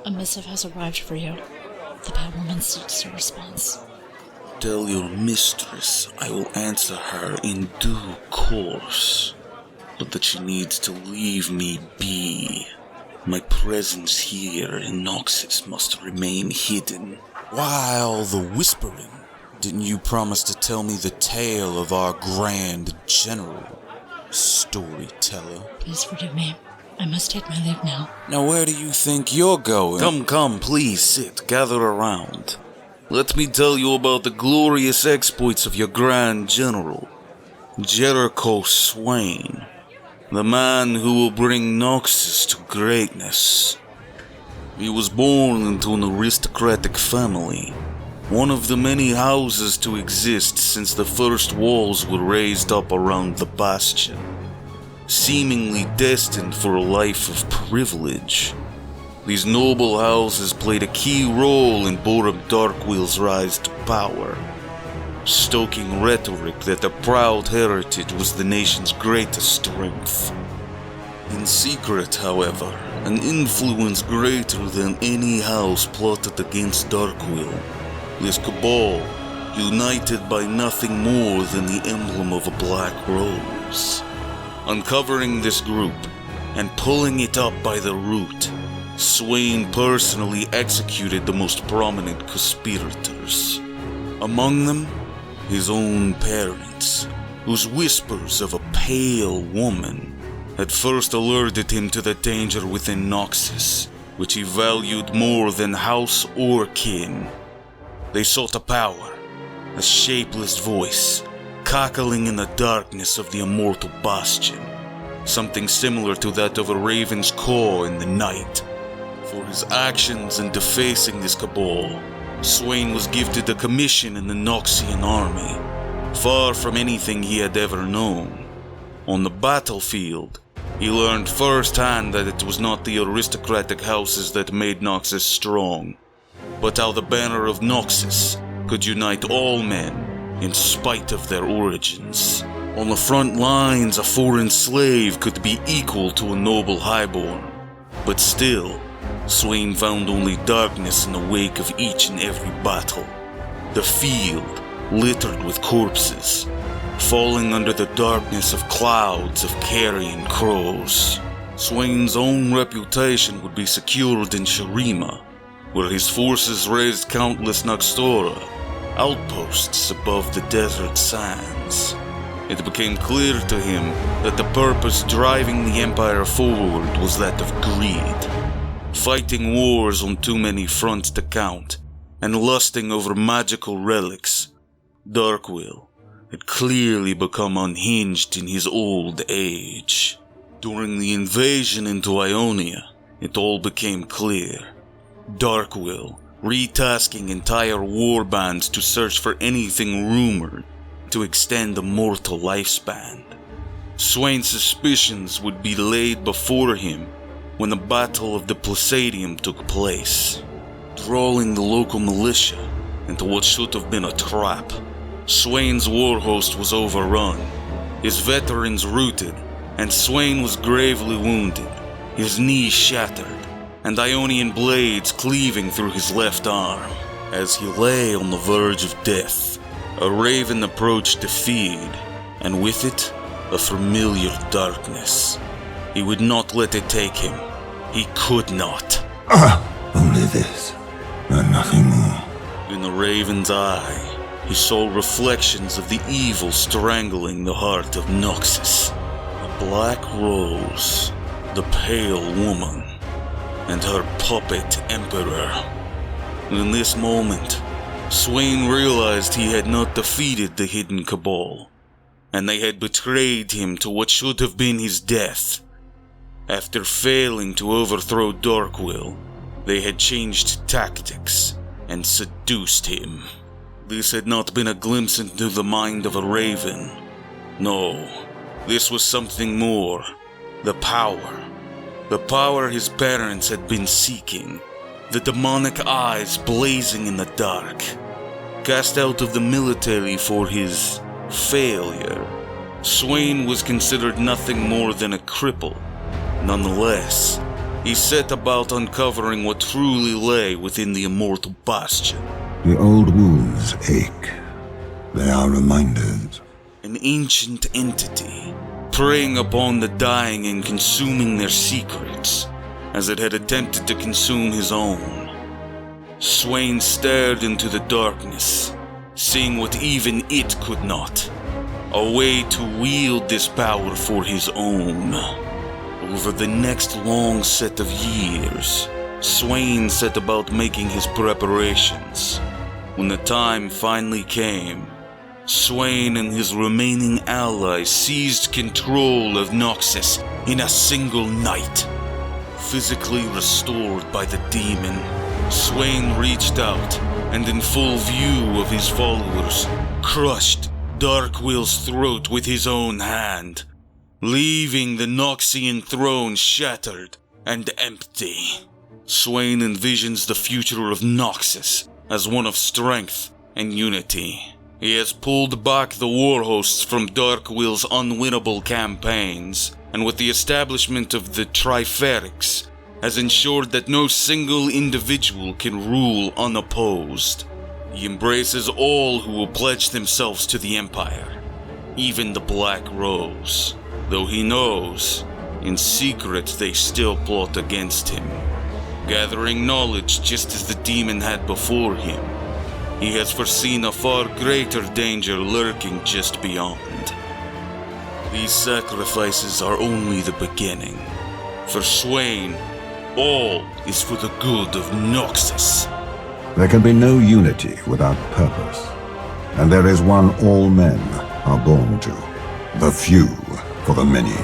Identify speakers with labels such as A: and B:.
A: A missive has arrived for you. The Pale Woman seeks a response.
B: Tell your mistress I will answer her in due course, but that she needs to leave me be. My presence here in Noxus must remain hidden.
C: While the whispering, didn't you promise to tell me the tale of our grand general, storyteller?
A: Please forgive me. I must take my leave now.
C: Now where do you think you're going?
B: Come, please sit, gather around. Let me tell you about the glorious exploits of your grand general, Jericho Swain, the man who will bring Noxus to greatness. He was born into an aristocratic family, one of the many houses to exist since the first walls were raised up around the bastion, seemingly destined for a life of privilege. These noble houses played a key role in Borum Darkwheel's rise to power, stoking rhetoric that their proud heritage was the nation's greatest strength. In secret, however, an influence greater than any house plotted against Darkwheel, this cabal, united by nothing more than the emblem of a black rose. Uncovering this group and pulling it up by the root, Swain personally executed the most prominent conspirators. Among them, his own parents, whose whispers of a pale woman had first alerted him to the danger within Noxus, which he valued more than house or kin. They sought a power, a shapeless voice, cackling in the darkness of the immortal bastion, something similar to that of a raven's caw in the night. For his actions in defacing this cabal, Swain was gifted a commission in the Noxian army, far from anything he had ever known. On the battlefield, he learned firsthand that it was not the aristocratic houses that made Noxus strong, but how the banner of Noxus could unite all men in spite of their origins. On the front lines, a foreign slave could be equal to a noble highborn, but still, Swain found only darkness in the wake of each and every battle. The field littered with corpses, falling under the darkness of clouds of carrion crows. Swain's own reputation would be secured in Shurima, where his forces raised countless Naxtora, outposts above the desert sands. It became clear to him that the purpose driving the Empire forward was that of greed, fighting wars on too many fronts to count, and lusting over magical relics. Darkwheel had clearly become unhinged in his old age. During the invasion into Ionia, it all became clear. Darkwheel retasking entire warbands to search for anything rumored to extend a mortal lifespan. Swain's suspicions would be laid before him when the Battle of the Placadium took place, drawing the local militia into what should have been a trap. Swain's war host was overrun, his veterans routed, and Swain was gravely wounded, his knee shattered, and Ionian blades cleaving through his left arm. As he lay on the verge of death, a raven approached to feed, and with it, a familiar darkness. He would not let it take him. He could not.
D: Only this, and nothing more.
B: In the raven's eye, he saw reflections of the evil strangling the heart of Noxus. A black rose, the pale woman, and her puppet emperor. In this moment, Swain realized he had not defeated the hidden cabal, and they had betrayed him to what should have been his death. After failing to overthrow Darkwheel, they had changed tactics and seduced him. This had not been a glimpse into the mind of a raven. No, this was something more. The power. The power his parents had been seeking. The demonic eyes blazing in the dark. Cast out of the military for his failure, Swain was considered nothing more than a cripple. Nonetheless, he set about uncovering what truly lay within the immortal bastion.
D: The old wounds ache. They are reminders.
B: An ancient entity, preying upon the dying and consuming their secrets, as it had attempted to consume his own. Swain stared into the darkness, seeing what even it could not. A way to wield this power for his own. Over the next long set of years, Swain set about making his preparations. When the time finally came, Swain and his remaining allies seized control of Noxus in a single night. Physically restored by the demon, Swain reached out and in full view of his followers, crushed Darkwill's throat with his own hand, leaving the Noxian throne shattered and empty. Swain envisions the future of Noxus as one of strength and unity. He has pulled back the war hosts from Darkwill's unwinnable campaigns, and with the establishment of the Triferix, has ensured that no single individual can rule unopposed. He embraces all who will pledge themselves to the Empire, even the Black Rose, though he knows, in secret they still plot against him. Gathering knowledge just as the demon had before him, he has foreseen a far greater danger lurking just beyond. These sacrifices are only the beginning. For Swain, all is for the good of Noxus.
D: There can be no unity without purpose. And there is one all men are born to. The few for the many.